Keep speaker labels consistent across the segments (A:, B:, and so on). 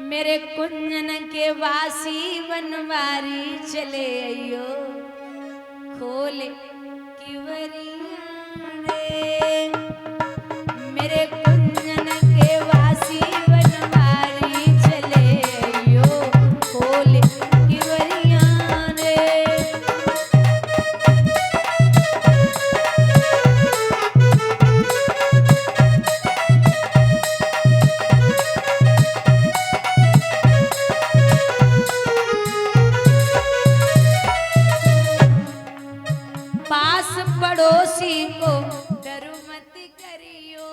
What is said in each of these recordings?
A: मेरे कुंजन के वासी बनवारी चले अयो खोल किवरिया रे। मेरे कुंजन के वासी बनवारी चले अयो खोल किवरिया रे। पास पड़ोसी को डर मत करियो,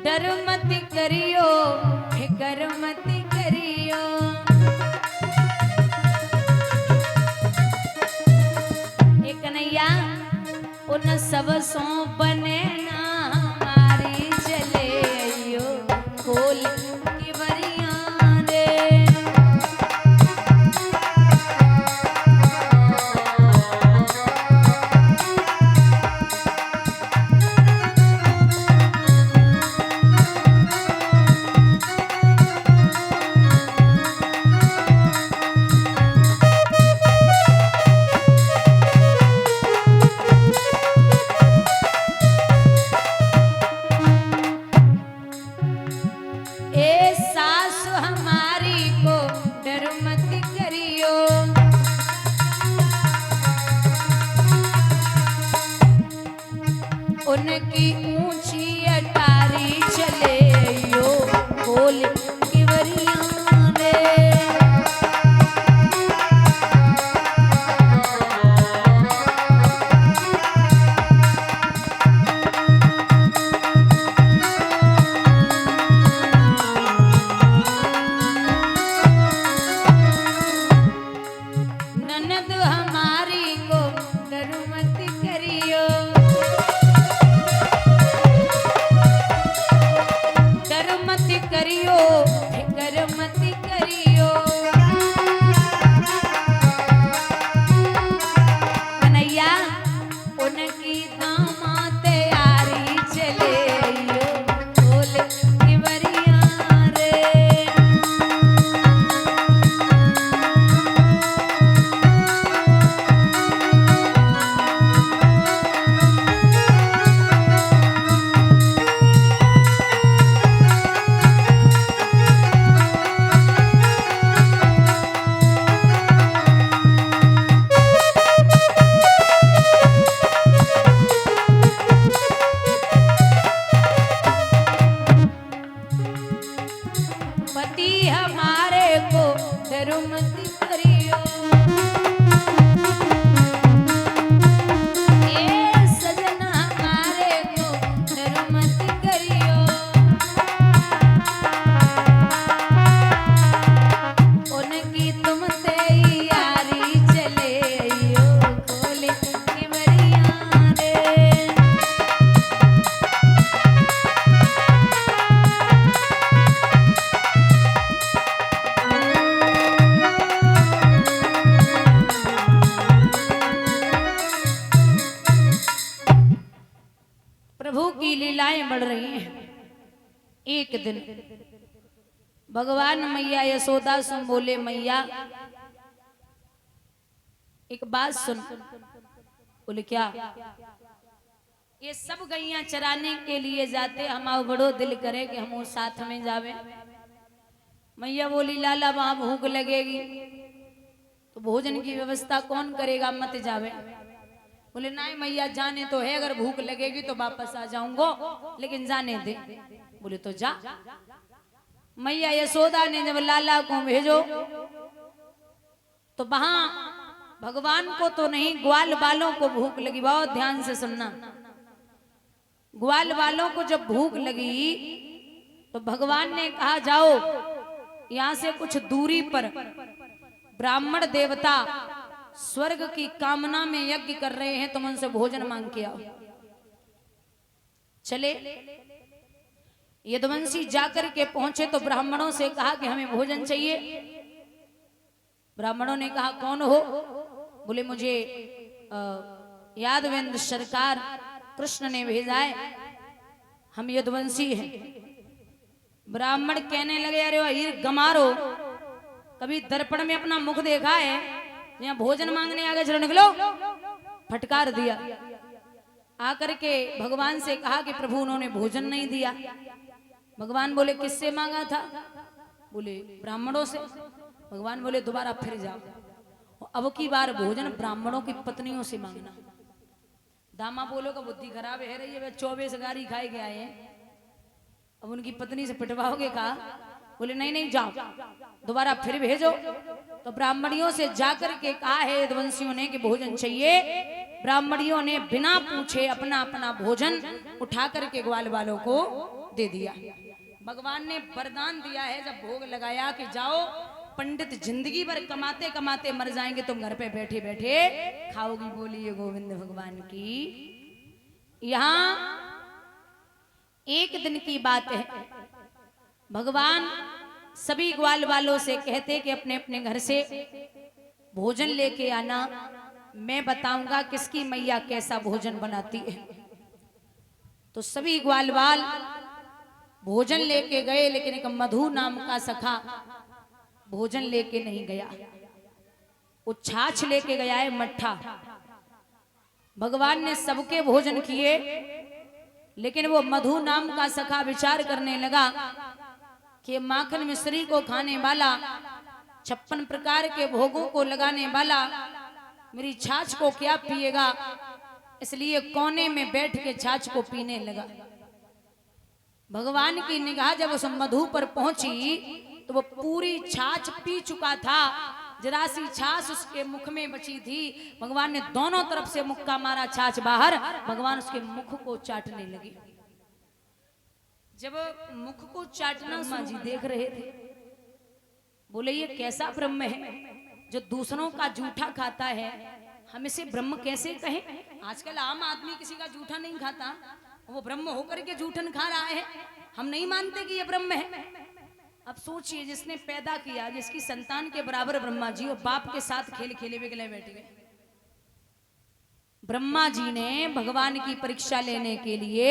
A: डर मत करियो, फिकर मत करियो। एक कन्हैया उन सब सो बने ना हमारी चले अयो खोल किवरिया रे। ए सासु हमारी को डर मत करियो, उनकी ऊंची अटारी चले अयो खोल किवरिया रे। ननद हमारी को डर मत करियो, डर मत करियो, फिकर मत करियो। कन्हैया उनकी दामाद तैयारी चले अयो खोल किवरिया रे। पति हमारे को डर मत करियो, ए सजन हमारे को डर मत करियो। उनकी तुम तैयारी चले अयो खोल किवरिया रे। प्रभु की लीलाएं बढ़ रही हैं। एक दिन भगवान मैया यशोदा से बोले, मैया एक बात सुन। बोले क्या? ये सब गैया चराने के लिए जाते, हमारा बड़ो दिल करे कि हम साथ में जावे। मैया बोली, लाला वहां भूख लगेगी तो भोजन की व्यवस्था कौन करेगा, मत जावे। बोले नहीं मैया जाने तो है, अगर भूख लगेगी तो वापस आ जाऊंगा, लेकिन जाने दे। बोले तो जा। मैया यशोदा ने जब लाला को भेजो तो वहां भगवान को तो नहीं, ग्वाल वालों को भूख लगी। बहुत ध्यान से सुनना। ग्वाल वालों को जब भूख लगी तो भगवान ने कहा, जाओ यहां से कुछ दूरी पर ब्राह्मण देवता स्वर्ग की कामना में यज्ञ कर रहे हैं, तुम उनसे भोजन मांग के आओ। चले यदुवंशी जाकर के पहुंचे तो ब्राह्मणों से कहा कि हमें भोजन चाहिए। ब्राह्मणों ने कहा कौन हो? बोले मुझे यादवेंद्र सरकार कृष्ण ने भेजा है, हम यदुवंशी हैं। ब्राह्मण कहने लगे अरे हीर गमारो, कभी दर्पण में अपना मुख देखा है? यहाँ भोजन मांगने आगे चलो निकलो। फटकार दिया। आकर के भगवान से कहा कि प्रभु उन्होंने भोजन नहीं दिया। भगवान बोले किससे मांगा था? बोले ब्राह्मणों से। भगवान बोले दोबारा फिर जाओ, अब की बार भोजन ब्राह्मणों की पत्नियों से मांगना। दामा बोलो का बुद्धि खराब है रही है, वे 24 गारी खाए गए हैं, अब उनकी पत्नी से पिटवाओगे? कहा बोले नहीं नहीं जाओ, दोबारा फिर भेजो। तो ब्राह्मणियों से जाकर के कहा है यदुवंशियों ने कि भोजन चाहिए। ब्राह्मणियों ने बिना पूछे अपना अपना भोजन उठा करके ग्वाल वालों को दे दिया। भगवान ने वरदान दिया है जब भोग लगाया कि जाओ, पंडित जिंदगी भर कमाते कमाते मर जाएंगे, तुम घर पे बैठे बैठे खाओगी। बोलिए गोविंद भगवान की। यहाँ एक दिन की बात है, भगवान सभी ग्वाल वालों से कहते कि अपने अपने घर से भोजन लेके आना, मैं बताऊंगा किसकी मैया कैसा भोजन बनाती है। तो सभी ग्वाल वाल भोजन लेके गए, लेकिन एक मधु नाम का सखा भोजन लेके नहीं गया, वो छाछ लेके गया है, मट्ठा। भगवान ने सबके भोजन किए, लेकिन वो मधु नाम का सखा विचार करने लगा कि माखन मिश्री को खाने वाला, 56 प्रकार के भोगों को लगाने वाला मेरी छाछ को क्या पिएगा, इसलिए कोने में बैठ के छाछ को पीने लगा। भगवान की निगाह जब उस मधु पर पहुंची तो वो पूरी छाछ पी चुका था, जरा सी छाछ उसके मुख में बची थी। भगवान ने दोनों तरफ से मुक्का मारा, छाछ बाहर। भगवान उसके मुख को चाटने लगे। जब मुख को चाटना मां जी देख रहे थे, बोले ये कैसा ब्रह्म है जो दूसरों का जूठा खाता है, हम इसे ब्रह्म कैसे कहें? आजकल आम आदमी किसी का जूठा नहीं खाता, वो ब्रह्म होकर के जूठन खा रहा है, हम नहीं मानते कि ये ब्रह्म है। अब सोचिए, जिसने पैदा किया, जिसकी संतान के बराबर ब्रह्मा जी, और बाप के साथ खेल खेले हुए गले बैठ गए। ब्रह्मा जी ने भगवान की परीक्षा लेने के लिए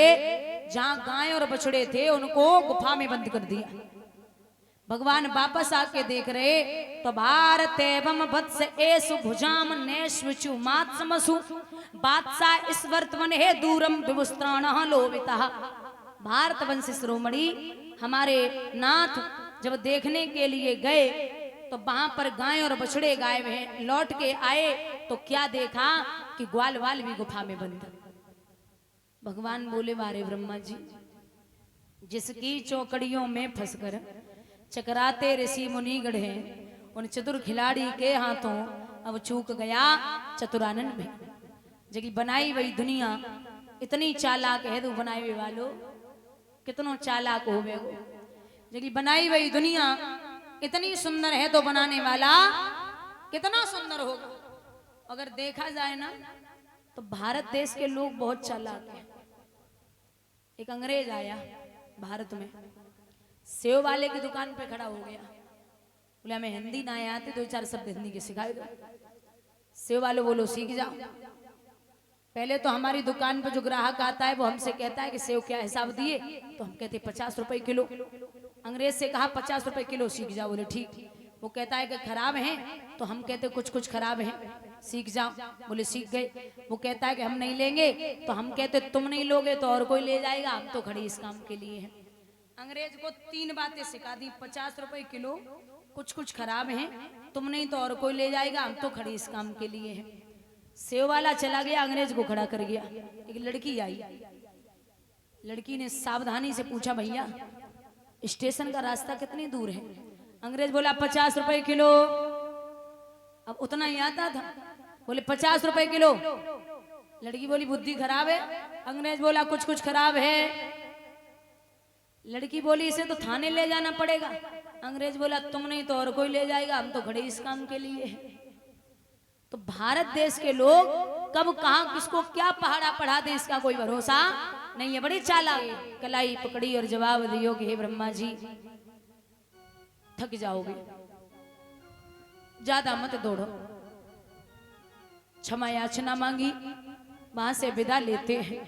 A: जहां गाय और बछड़े थे उनको गुफा में बंद कर दिया। भगवान वापस आके देख रहे तो भारत एवं वत्स एसु भुजाम नेश्वचु मात्समसु बादशाह इस वर्तमान है दूरम विवस्त्राण लोभिता। भारत वंश शिरोमणि हमारे नाथ जब देखने के लिए गए तो वहां पर गाय और बछड़े गायब हैं। लौट के आए तो क्या देखा कि ग्वाल वाल भी गुफा में बंद। भगवान बोले वारे ब्रह्मा जी, जिसकी चौकड़ियों में फंसकर चकराते ऋषि मुनि गढ़ हैं, उन चतुर खिलाड़ी के हाथों अब चूक गया चतुरानन में। जगी बनाई वही दुनिया इतनी चालाक है, तो बनाए हुए वालों कितनों चालाक हो गए। जगी बनाई वही दुनिया इतनी सुंदर है, तो बनाने वाला कितना सुंदर होगा। अगर देखा जाए ना तो भारत देश के लोग बहुत चालाक हैं। एक अंग्रेज आया भारत में, सेव वाले की दुकान पे खड़ा हो गया, बोले हमें हिंदी ना आते, 2-4 शब्द हिंदी के सिखाए दो। सेव वाले बोलो सीख जाओ। पहले तो हमारी दुकान पे जो ग्राहक आता है वो हमसे कहता है कि सेव क्या हिसाब दिए, तो हम कहते 50 रुपए किलो। अंग्रेज से कहा 50 रुपए किलो, सीख जाओ। बोले ठीक। वो कहता है कि खराब है, तो हम कहते कुछ कुछ खराब है, सीख जाओ। बोले सीख गए। वो कहता है कि हम नहीं लेंगे, तो हम कहते तुम नहीं लोगे तो और कोई ले जाएगा, हम तो खड़ी इस काम के लिए हैं। अंग्रेज को 3 बातें सिखा दी, 50 रुपए किलो, कुछ कुछ खराब है, तुम नहीं तो और कोई ले जाएगा, हम तो खड़ी इस काम के लिए हैं। सेव वाला चला गया, अंग्रेज को खड़ा कर गया। एक लड़की आई, लड़की ने सावधानी से पूछा भैया स्टेशन का रास्ता कितनी दूर है? अंग्रेज बोला 50 रुपए किलो। अब उतना ही आता था, बोले 50 रुपए किलो। लड़की बोली बुद्धि खराब है। अंग्रेज बोला कुछ कुछ खराब है। लड़की बोली इसे तो थाने ले जाना पड़ेगा। अंग्रेज बोला तुम नहीं तो और कोई ले जाएगा, हम तो खड़े इस काम के लिए हैं। तो भारत देश के लोग कब कहां किसको क्या पहाड़ा पढ़ा दें, इसका कोई भरोसा नहीं है। बड़ी चालाक। कलाई पकड़ी और जवाब दियो कि हे ब्रह्मा जी थक जाओगे, ज्यादा मत दौड़ो। क्षमा याचना मांगी, वहां से विदा लेते हैं।